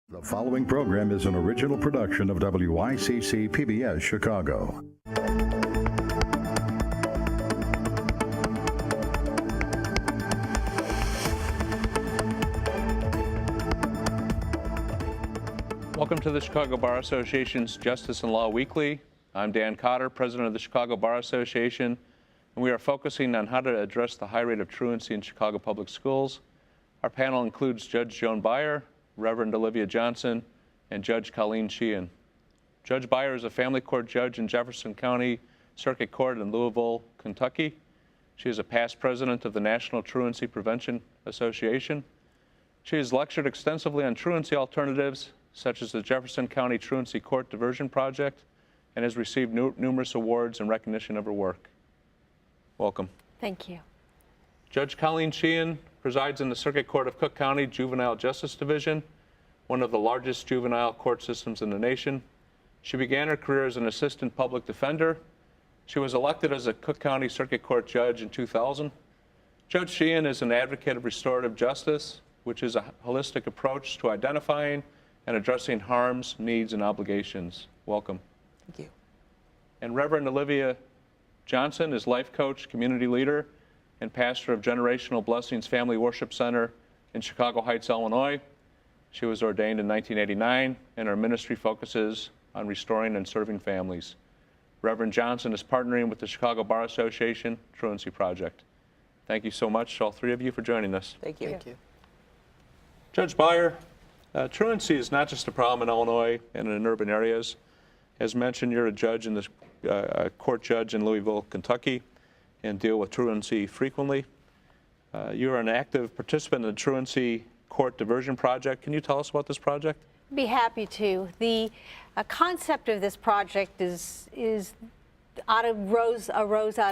The following program is an original production of WICC PBS Chicago. Welcome to the Chicago Bar Association's Justice and Law Weekly. I'm Dan Cotter, president of the Chicago Bar Association, and we are focusing on how to address the high rate of truancy in Chicago public schools. Our panel includes Judge Joan Beyer, Reverend Olivia Johnson, and Judge Colleen Sheehan. Judge Beyer is a family court judge in Jefferson County Circuit Court in Louisville, Kentucky. She is a past president of the National Truancy Prevention Association. She has lectured extensively on truancy alternatives, such as the Jefferson County Truancy Court Diversion Project, and has received numerous awards in recognition of her work. Welcome. Thank you. Judge Colleen Sheehan presides in the Circuit Court of Cook County Juvenile Justice Division, one of the largest juvenile court systems in the nation. She began her career as an assistant public defender. She was elected as a Cook County Circuit Court judge in 2000. Judge Sheehan is an advocate of restorative justice, which is a holistic approach to identifying and addressing harms, needs, and obligations. Welcome. Thank you. And Reverend Olivia Johnson is life coach, community leader, and pastor of Generational Blessings Family Worship Center in Chicago Heights, Illinois. She was ordained in 1989, and her ministry focuses on restoring and serving families. Reverend Johnson is partnering with the Chicago Bar Association Truancy Project. Thank you so much, all three of you, for joining us. Thank you. Thank you. Judge Beyer, truancy is not just a problem in Illinois and in urban areas. As mentioned, you're a judge in the court judge in Louisville, Kentucky, and deal with truancy frequently. You're an active participant in the Truancy Court Diversion Project. Can you tell us about this project? Be happy to. The concept of this project arose out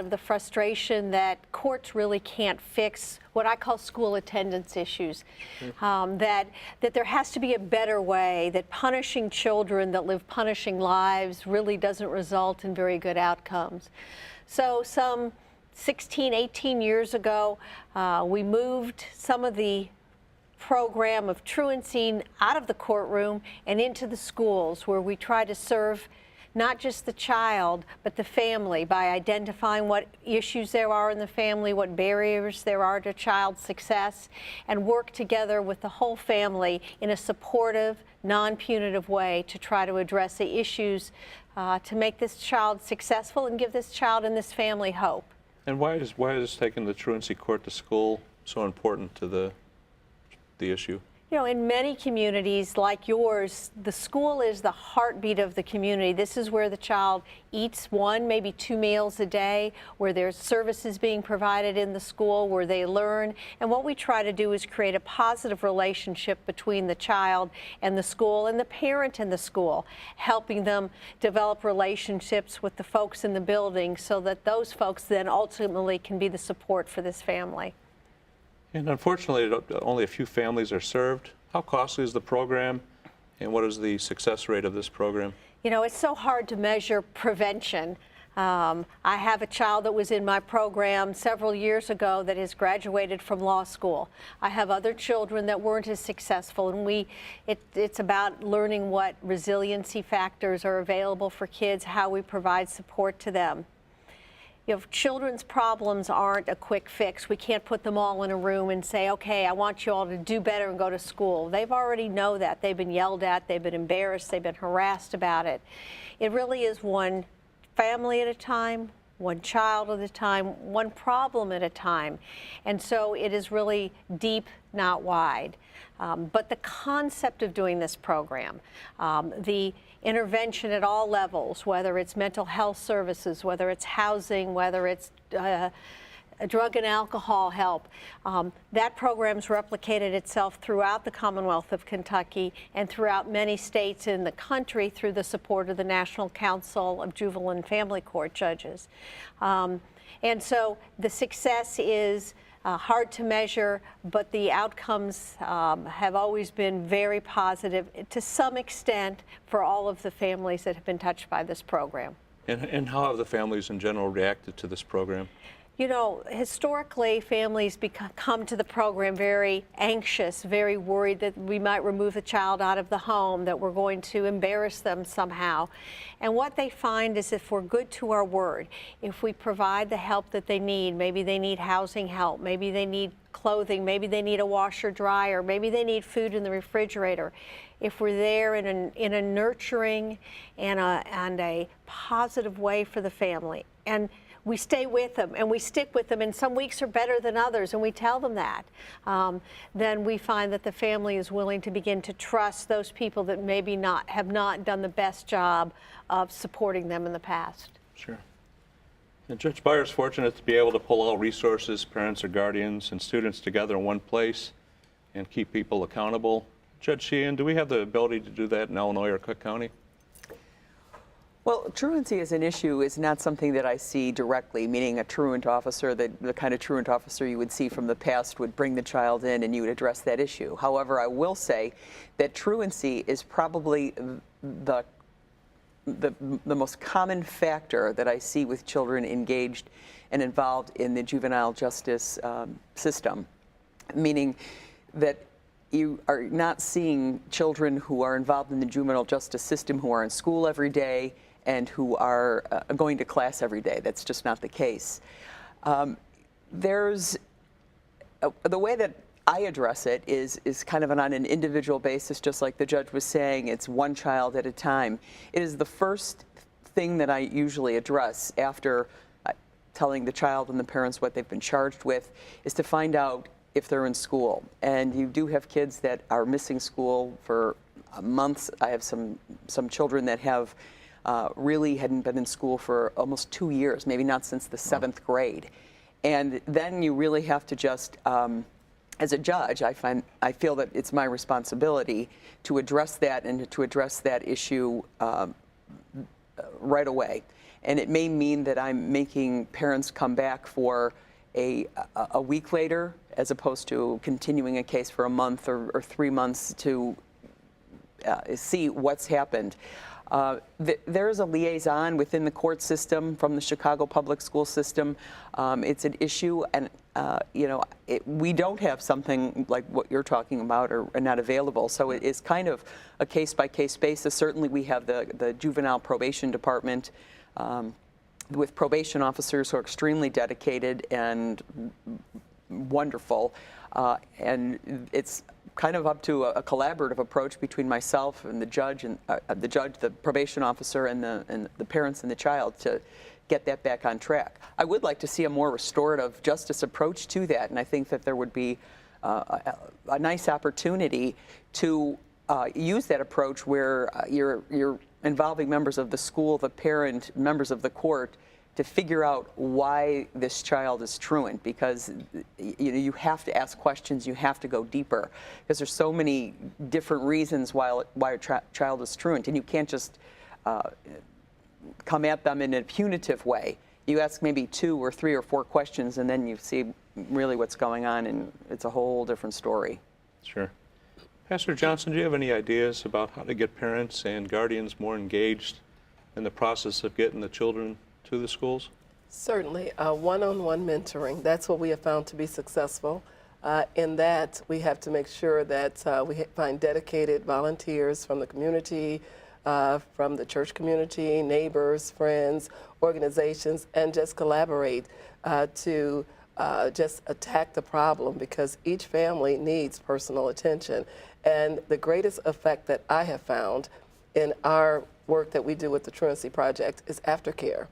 of the frustration that courts really can't fix what I call school attendance issues. That there has to be a better way, that punishing children that live punishing lives really doesn't result in very good outcomes. So some 16, 18 years ago, we moved some of the program of truancy out of the courtroom and into the schools, where we try to serve not just the child, but the family by identifying what issues there are in the family, what barriers there are to child success, and work together with the whole family in a supportive, non-punitive way to try to address the issues to make this child successful and give this child and this family hope. And why is taking the truancy court to school so important to the issue? You know, in many communities like yours, the school is the heartbeat of the community. This is where the child eats one, maybe two meals a day, where there's services being provided in the school, where they learn. And what we try to do is create a positive relationship between the child and the school and the parent and the school, helping them develop relationships with the folks in the building so that those folks then ultimately can be the support for this family. And unfortunately, only a few families are served. How costly is the program, and what is the success rate of this program? You know, it's so hard to measure prevention. I have a child that was in my program several years ago that has graduated from law school. I have other children that weren't as successful, and it's about learning what resiliency factors are available for kids, how we provide support to them. You know, children's problems aren't a quick fix. We can't put them all in a room and say, okay, I want you all to do better and go to school. They've already know that. They've been yelled at, they've been embarrassed, they've been harassed about it. It really is one family at a time, one child at a time, one problem at a time. And so it is really deep, not wide. But the concept of doing this program, the intervention at all levels, whether it's mental health services, whether it's housing, whether it's drug and alcohol help, that program's replicated itself throughout the Commonwealth of Kentucky and throughout many states in the country through the support of the National Council of Juvenile and Family Court Judges. And so the success is hard to measure, but the outcomes have always been very positive to some extent for all of the families that have been touched by this program. And how have the families in general reacted to this program? You know, historically, families come to the program very anxious, very worried that we might remove the child out of the home, that we're going to embarrass them somehow. And what they find is if we're good to our word, if we provide the help that they need, maybe they need housing help, maybe they need clothing, maybe they need a washer dryer, maybe they need food in the refrigerator. If we're there in a nurturing and a positive way for the family, and we stay with them and we stick with them, and some weeks are better than others, and we tell them that, then we find that the family is willing to begin to trust those people that maybe have not done the best job of supporting them in the past. Sure. And Judge Beyer is fortunate to be able to pull all resources, parents or guardians, and students together in one place and keep people accountable. Judge Sheehan, do we have the ability to do that in Illinois or Cook County? Well, truancy as an issue is not something that I see directly, meaning a truant officer, the kind of truant officer you would see from the past would bring the child in and you would address that issue. However, I will say that truancy is probably the most common factor that I see with children engaged and involved in the juvenile justice system, meaning that you are not seeing children who are involved in the juvenile justice system who are in school every day and who are going to class every day. That's just not the case. The way that I address it is kind of on an individual basis, just like the judge was saying. It's one child at a time. It is the first thing that I usually address after telling the child and the parents what they've been charged with, is to find out if they're in school. And you do have kids that are missing school for months. I have some children that have really hadn't been in school for almost 2 years, maybe not since the 7th grade. And then you really have to just, as a judge, I feel that it's my responsibility to address that and to address that issue right away. And it may mean that I'm making parents come back for a week later, as opposed to continuing a case for a month or 3 months to see what's happened. There is a liaison within the court system from the Chicago public school system. It's an issue, and we don't have something like what you're talking about, or not available. So it is kind of a case-by-case basis. Certainly, we have the juvenile probation department with probation officers who are extremely dedicated and wonderful, and it's kind of up to a collaborative approach between myself and the judge, and the probation officer, and the parents and the child to get that back on track. I would like to see a more restorative justice approach to that, and I think that there would be a nice opportunity to use that approach where you're involving members of the school, the parent, members of the court, to figure out why this child is truant, because you have to ask questions, you have to go deeper, because there's so many different reasons why a child is truant, and you can't just come at them in a punitive way. You ask maybe 2 or 3 or 4 questions, and then you see really what's going on, and it's a whole different story. Sure. Pastor Johnson, do you have any ideas about how to get parents and guardians more engaged in the process of getting the children to the schools? Certainly. One-on-one mentoring, that's what we have found to be successful. In that, we have to make sure that we find dedicated volunteers from the community, from the church community, neighbors, friends, organizations, and just collaborate to just attack the problem, because each family needs personal attention. And the greatest effect that I have found in our work that we do with the Truancy Project is aftercare.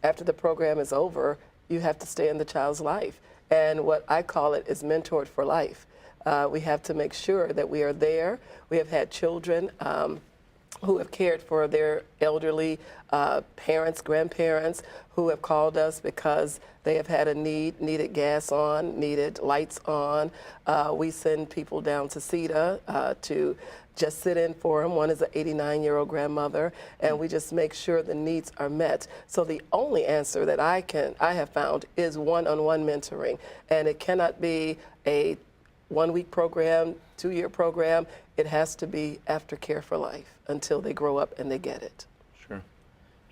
After the program is over, you have to stay in the child's life. And what I call it is mentored for life. We have to make sure that we are there. We have had children who have cared for their elderly parents, grandparents, who have called us because they have had a needed gas on, needed lights on. We send people down to CETA to just sit in for them. One is an 89-year-old grandmother, and we just make sure the needs are met. So the only answer that I have found is one-on-one mentoring, and it cannot be a 1-week program, 2-year program. It has to be aftercare for life until they grow up and they get it. Sure.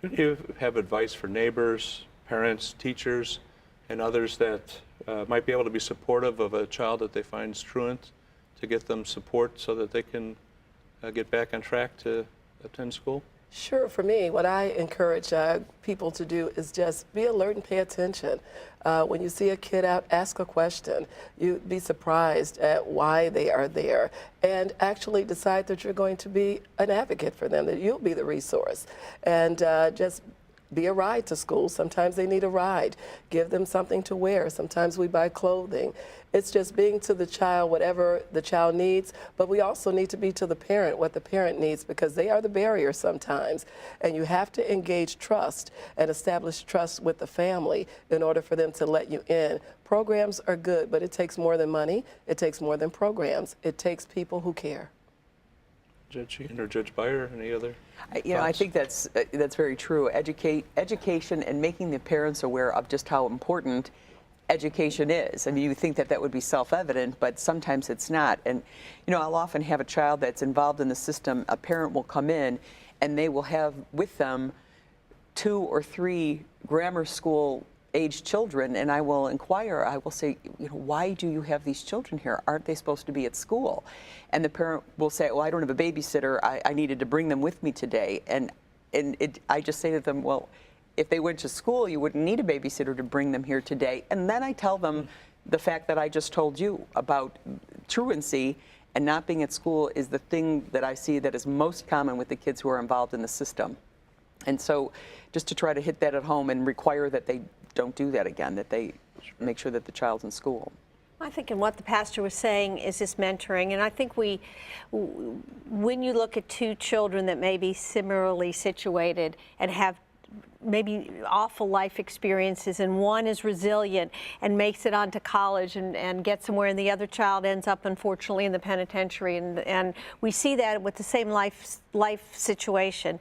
Do you have advice for neighbors, parents, teachers, and others that might be able to be supportive of a child that they find is truant, to get them support so that they can get back on track to attend school? Sure. For me, what I encourage people to do is just be alert and pay attention. When you see a kid out, ask a question. You'd be surprised at why they are there, and actually decide that you're going to be an advocate for them, that you'll be the resource. And just be a ride to school. Sometimes they need a ride. Give them something to wear. Sometimes we buy clothing. It's just being to the child whatever the child needs, but we also need to be to the parent what the parent needs, because they are the barrier sometimes. And you have to engage trust and establish trust with the family in order for them to let you in. Programs are good, but it takes more than money. It takes more than programs. It takes people who care. Judge Sheehan or Judge Beyer, any other I think that's very true. Education and making the parents aware of just how important education is. I mean, you think that would be self-evident, but sometimes it's not. And, I'll often have a child that's involved in the system. A parent will come in, and they will have with them 2 or 3 grammar school age children, and I will inquire. I will say, why do you have these children here? Aren't they supposed to be at school? And the parent will say, well, I don't have a babysitter. I needed to bring them with me today. And I just say to them, well, if they went to school, you wouldn't need a babysitter to bring them here today. And then I tell them the fact that I just told you about truancy and not being at school is the thing that I see that is most common with the kids who are involved in the system. And so just to try to hit that at home and require that they don't do that again, that they make sure that the child's in school. I think, and what the pastor was saying is this mentoring, and I think when you look at 2 children that may be similarly situated and have maybe awful life experiences, and one is resilient and makes it onto college and gets somewhere, and the other child ends up unfortunately in the penitentiary, and we see that with the same life situation.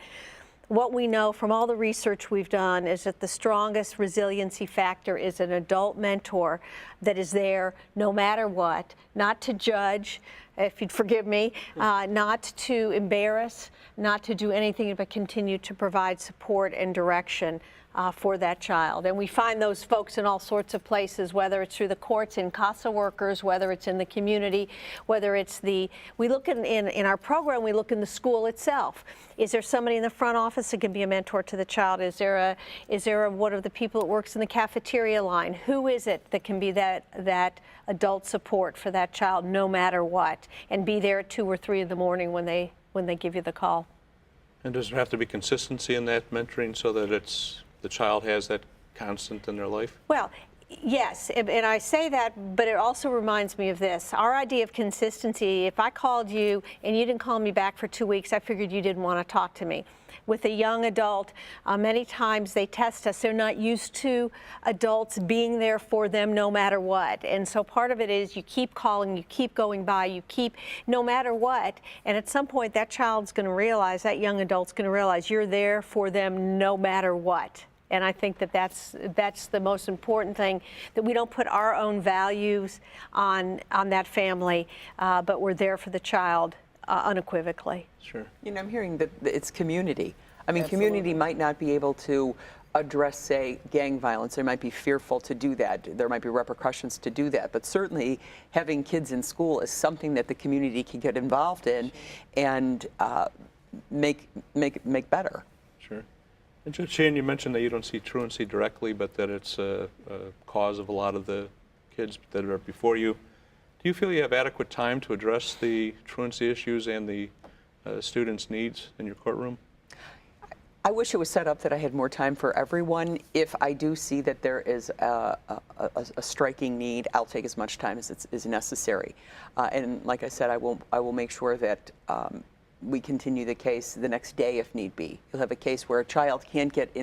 What we know from all the research we've done is that the strongest resiliency factor is an adult mentor that is there no matter what, not to judge, if you'd forgive me, not to embarrass, not to do anything but continue to provide support and direction for that child. And we find those folks in all sorts of places, whether it's through the courts, in CASA workers, whether it's in the community, whether it's we look in our program, we look in the school itself. Is there somebody in the front office that can be a mentor to the child? Is there one of the people that works in the cafeteria line? Who is it that can be that adult support for that child no matter what, and be there at 2 or 3 in the morning when they give you the call? And does there have to be consistency in that mentoring so that the child has that constant in their life? Well, yes, and I say that, but it also reminds me of this. Our idea of consistency, if I called you and you didn't call me back for 2 weeks, I figured you didn't want to talk to me. With a young adult, many times they test us. They're not used to adults being there for them no matter what. And so part of it is you keep calling, you keep going by, you keep no matter what. And at some point that child's going to realize, that young adult's going to realize you're there for them no matter what. And I think that's the most important thing, that we don't put our own values on that family, but we're there for the child unequivocally. Sure. I'm hearing that it's community. I mean, Absolutely. community might not be able to address, say, gang violence. They might be fearful to do that. There might be repercussions to do that. But certainly having kids in school is something that the community can get involved in and make better. Sure. And Judge Sheehan, you mentioned that you don't see truancy directly, but that it's a cause of a lot of the kids that are before you. Do you feel you have adequate time to address the truancy issues and the students' needs in your courtroom? I wish it was set up that I had more time for everyone. If I do see that there is a striking need, I'll take as much time as is necessary. And like I said, I will make sure that we continue the case the next day if need be. You'll have a case where a child can't get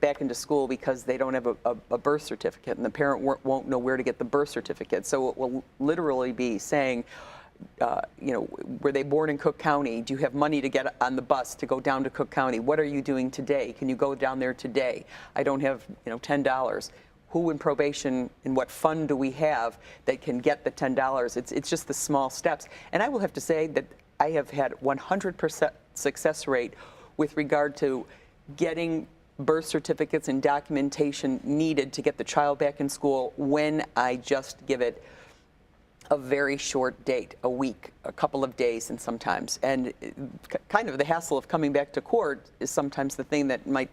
back into school because they don't have a birth certificate, and the parent won't know where to get the birth certificate. So it will literally be saying, were they born in Cook County? Do you have money to get on the bus to go down to Cook County? What are you doing today? Can you go down there today? I don't have, $10. Who in probation, and what fund do we have that can get the $10? It's just the small steps. And I will have to say that I have had 100% success rate with regard to getting birth certificates and documentation needed to get the child back in school when I just give it a very short date, a week, a couple of days, and sometimes. And kind of the hassle of coming back to court is sometimes the thing that might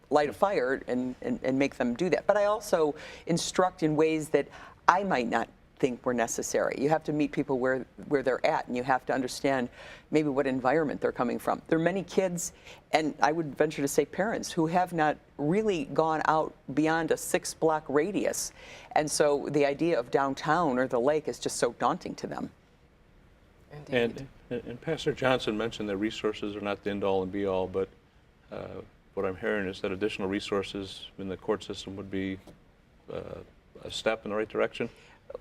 light a fire and make them do that. But I also instruct in ways that I might not think were necessary. You have to meet people where they're at, and you have to understand maybe what environment they're coming from. There are many kids, and I would venture to say parents, who have not really gone out beyond a 6-block radius. And so the idea of downtown or the lake is just so daunting to them. Indeed. And Pastor Johnson mentioned that resources are not the end-all and be-all, but what I'm hearing is that additional resources in the court system would be a step in the right direction.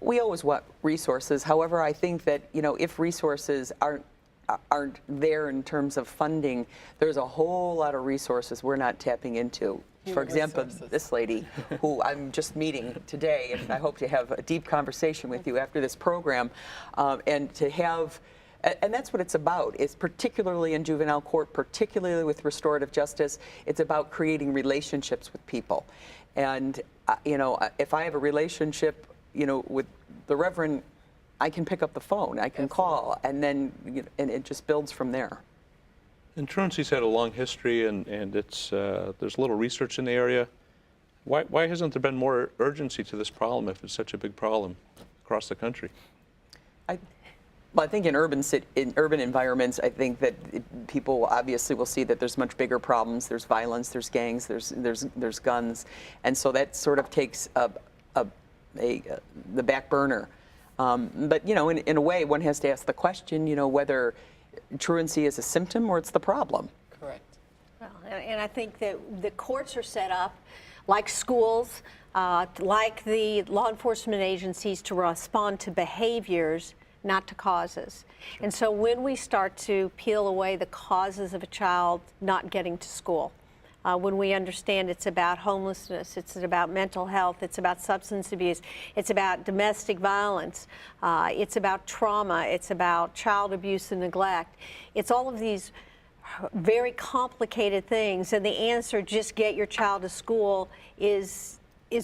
We always want resources. However, I think that, you know, if resources aren't there in terms of funding, there's a whole lot of resources we're not tapping into. For example, this lady, who I'm just meeting today, and I hope to have a deep conversation with you after this program, and to have, and that's what it's about. It's particularly in juvenile court, particularly with restorative justice, it's about creating relationships with people. And, you know, if I have a relationship, you know, with the Reverend, I can pick up the phone, I can call, and then, you know, and it just builds from there. And Truancy's had a long history, and it's there's little research in the area. Why hasn't there been more urgency to this problem if it's such a big problem across the country? Well, I think in urban environments, I think that people obviously will see that there's much bigger problems. There's violence, there's gangs, there's guns, and so that sort of takes the back burner. But, you know, in a way, one has to ask the question, you know, whether truancy is a symptom or it's the problem. Correct. Well, and I think that the courts are set up like schools, like the law enforcement agencies, to respond to behaviors, not to causes. Sure. And so when we start to peel away the causes of a child not getting to school, when we understand it's about homelessness, it's about mental health, it's about substance abuse, it's about domestic violence, it's about trauma, it's about child abuse and neglect. It's all of these very complicated things, and the answer, just get your child to school, is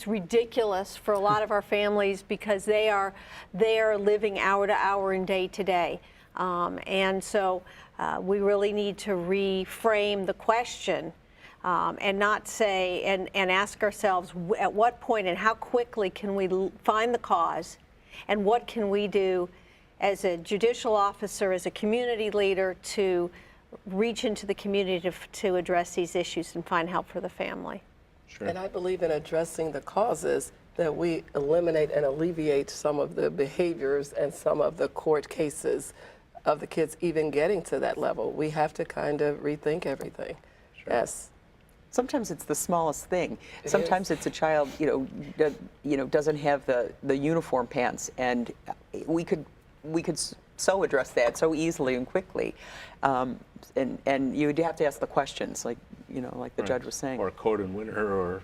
ridiculous for a lot of our families, because they are living hour to hour and day to day. And so we really need to reframe the question. And not say, and ask ourselves, at what point and how quickly can we find the cause, and what can we do as a judicial officer, as a community leader, to reach into the community to address these issues and find help for the family. Sure. And I believe in addressing the causes, that we eliminate and alleviate some of the behaviors and some of the court cases of the kids even getting to that level. We have to kind of rethink everything. Sure. Yes. Sometimes it's the smallest thing. Sometimes it's a child, doesn't have the uniform pants, and we could so address that so easily and quickly, and you'd have to ask the questions, like the judge was saying. Or a coat in winter, or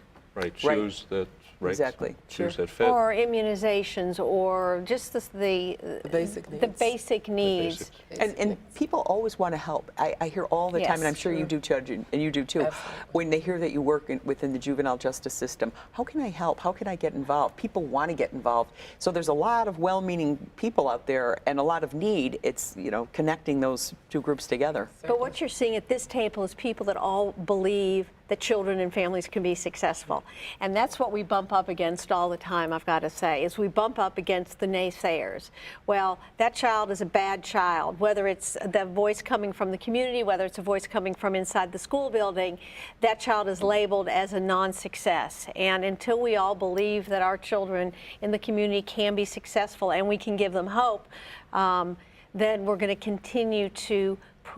shoes that exactly shoes that fit. Or immunizations, or just the basic needs. The basic needs. And people always want to help. I hear all the time, and I'm sure you do, Judge, and you do too, Absolutely. when they hear that you work within the juvenile justice system. How can I help? How can I get involved? People want to get involved. So there's a lot of well-meaning people out there and a lot of need. It's, connecting those two groups together. But what you're seeing at this table is people that all believe that children and families can be successful. And that's what we bump up against all the time, I've got to say, is we bump up against the naysayers. Well, that child is a bad child, whether it's the voice coming from the community, whether it's a voice coming from inside the school building, that child is labeled as a non-success. And until we all believe that our children in the community can be successful and we can give them hope, then we're going to continue to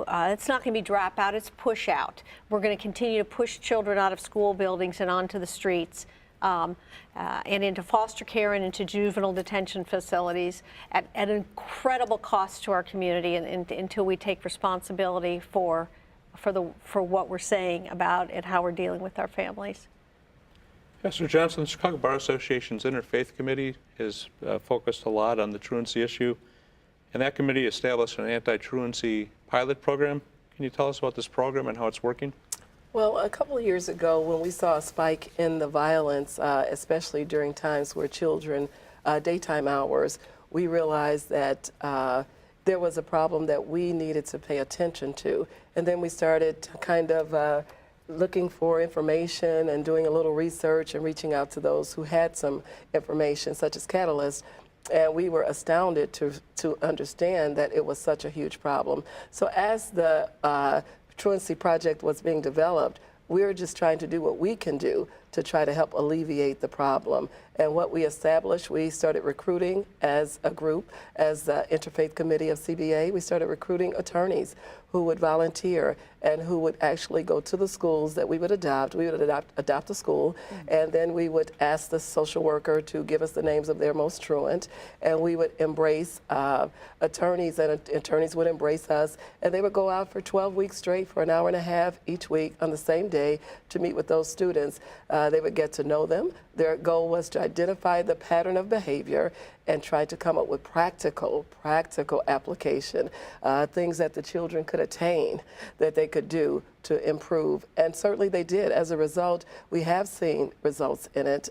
it's not going to be dropout, it's push out. We're going to continue to push children out of school buildings and onto the streets, and into foster care and into juvenile detention facilities at an incredible cost to our community, and until we take responsibility for what we're saying about and how we're dealing with our families. Pastor Johnson, the Chicago Bar Association's Interfaith Committee has focused a lot on the truancy issue, and that committee established an anti-truancy pilot program. Can you tell us about this program and how it's working? Well, a couple of years ago, when we saw a spike in the violence, especially during times where children, daytime hours, we realized that there was a problem that we needed to pay attention to. And then we started kind of looking for information and doing a little research and reaching out to those who had some information, such as Catalyst. And we were astounded to understand that it was such a huge problem. So as the Truancy project was being developed, we were just trying to do what we can do to try to help alleviate the problem. And what we established, we started recruiting as a group, as the Interfaith Committee of CBA. We started recruiting attorneys who would volunteer and who would actually go to the schools that we would adopt. We would adopt a school, and then we would ask the social worker to give us the names of their most truant, and we would embrace attorneys, and attorneys would embrace us, and they would go out for 12 weeks straight for an hour and a half each week on the same day to meet with those students. They would get to know them. Their goal was to identify the pattern of behavior and try to come up with practical application, things that the children could attain, that they could do to improve. And certainly they did. As a result, we have seen results in it.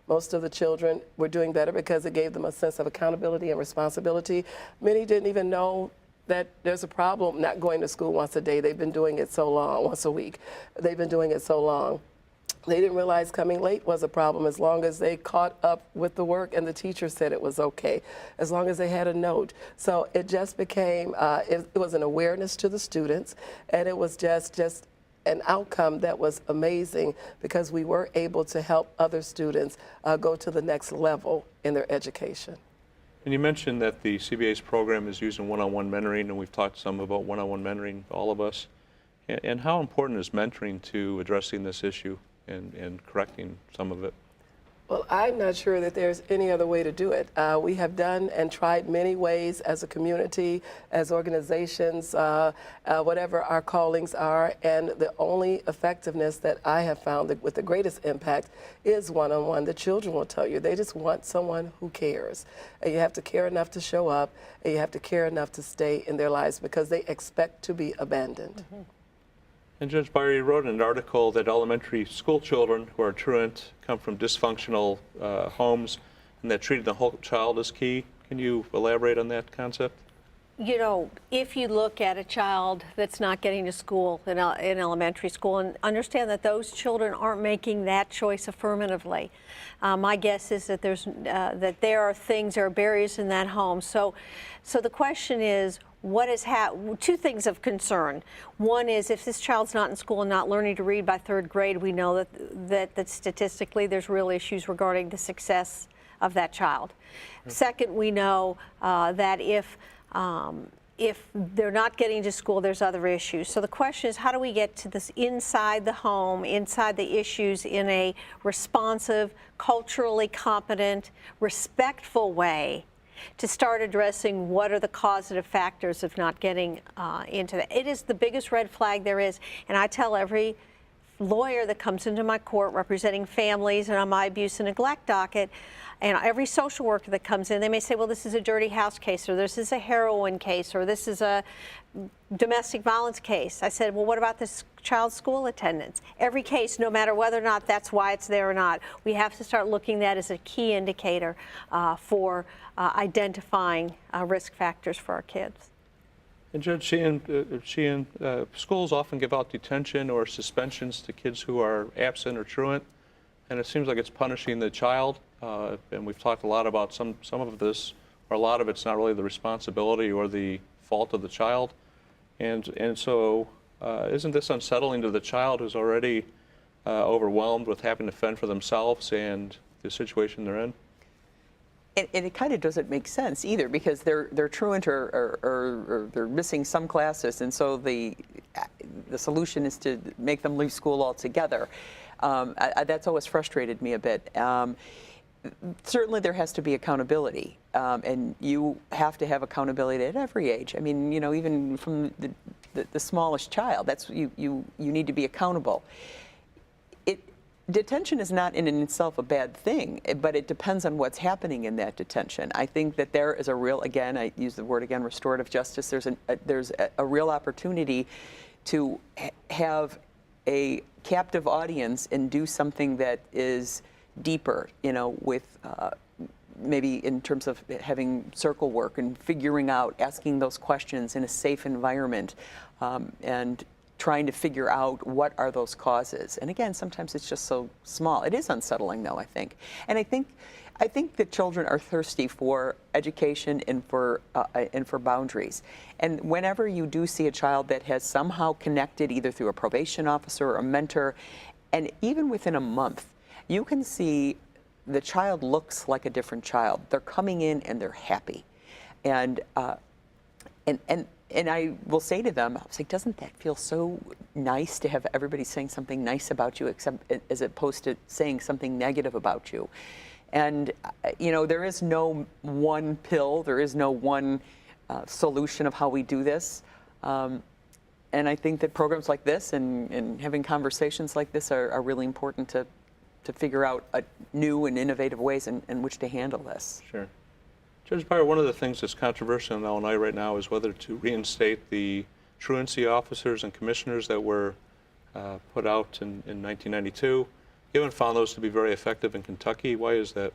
Most of the children were doing better because it gave them a sense of accountability and responsibility. Many didn't even know that there's a problem not going to school once a day. They've been doing it so long, once a week. They've been doing it so long. They didn't realize coming late was a problem as long as they caught up with the work and the teacher said it was okay, as long as they had a note. So it just became, it was an awareness to the students, and it was just an outcome that was amazing because we were able to help other students go to the next level in their education. And you mentioned that the CBA's program is using one-on-one mentoring, and we've talked some about one-on-one mentoring, all of us. And how important is mentoring to addressing this issue and correcting some of it? Well, I'm not sure that there's any other way to do it. We have done and tried many ways as a community, as organizations, whatever our callings are, and the only effectiveness that I have found that with the greatest impact is one-on-one. The children will tell you they just want someone who cares. And you have to care enough to show up, and you have to care enough to stay in their lives because they expect to be abandoned. Mm-hmm. And Judge Beyer, you wrote in an article that elementary school children who are truant come from dysfunctional homes and that treating the whole child is key. Can you elaborate on that concept? You know, if you look at a child that's not getting to school in elementary school and understand that those children aren't making that choice affirmatively, my guess is that there are barriers in that home. So the question is, two things of concern. One is if this child's not in school and not learning to read by third grade, we know that statistically there's real issues regarding the success of that child. Second, we know that if they're not getting to school, there's other issues. So the question is, how do we get to this inside the home, inside the issues in a responsive, culturally competent, respectful way to start addressing what are the causative factors of not getting into that. It is the biggest red flag there is, and I tell every lawyer that comes into my court representing families and on my abuse and neglect docket, and every social worker that comes in, they may say, well, this is a dirty house case, or this is a heroin case, or this is a domestic violence case. I said, well, what about this child's school attendance? Every case, no matter whether or not that's why it's there or not, we have to start looking at that as a key indicator for identifying risk factors for our kids. And Judge Sheehan, schools often give out detention or suspensions to kids who are absent or truant, and it seems like it's punishing the child. And we've talked a lot about some of this, or a lot of it's not really the responsibility or the fault of the child. And so isn't this unsettling to the child who's already overwhelmed with having to fend for themselves and the situation they're in? And it kind of doesn't make sense either, because they're truant or they're missing some classes, and so the solution is to make them leave school altogether. That's always frustrated me a bit. Certainly there has to be accountability, and you have to have accountability at every age. I mean, you know, even from the smallest child, that's you need to be accountable. Detention is not in itself a bad thing, but it depends on what's happening in that detention. I think that there is a real, again, I use the word again, restorative justice. There's a real opportunity to have a captive audience and do something that is deeper, with maybe in terms of having circle work and figuring out, asking those questions in a safe environment, and trying to figure out what are those causes. And again, sometimes it's just so small. It is unsettling, though, I think. And I think that children are thirsty for education and for boundaries. And whenever you do see a child that has somehow connected, either through a probation officer or a mentor, and even within a month, you can see the child looks like a different child. They're coming in and they're happy. And I will say to them, I was like, doesn't that feel so nice to have everybody saying something nice about you, as opposed to saying something negative about you? And, there is no one pill, there is no one solution of how we do this. And I think that programs like this and having conversations like this are really important to figure out new and innovative ways in which to handle this. Sure. Judge Beyer, one of the things that's controversial in Illinois right now is whether to reinstate the truancy officers and commissioners that were put out in 1992. You haven't found those to be very effective in Kentucky. Why is that?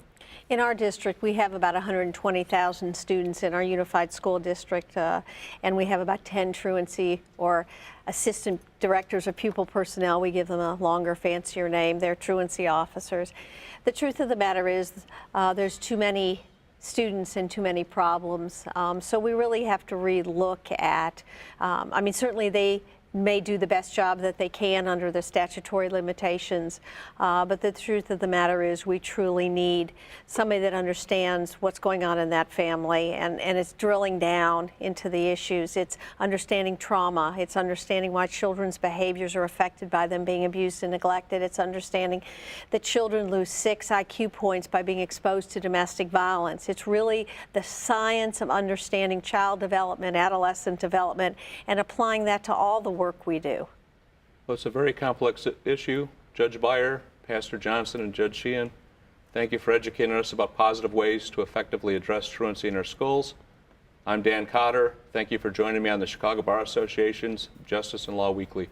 In our district, we have about 120,000 students in our unified school district, and we have about 10 truancy or assistant directors of pupil personnel. We give them a longer, fancier name. They're truancy officers. The truth of the matter is there's too many students and too many problems. So we really have to relook at, certainly they may do the best job that they can under the statutory limitations, but the truth of the matter is we truly need somebody that understands what's going on in that family, and it's drilling down into the issues. It's understanding trauma. It's understanding why children's behaviors are affected by them being abused and neglected. It's understanding that children lose 6 IQ points by being exposed to domestic violence. It's really the science of understanding child development, adolescent development, and applying that to all the work we do. Well, it's a very complex issue. Judge Beyer, Pastor Johnson, and Judge Sheehan, thank you for educating us about positive ways to effectively address truancy in our schools. I'm Dan Cotter. Thank you for joining me on the Chicago Bar Association's Justice and Law Weekly.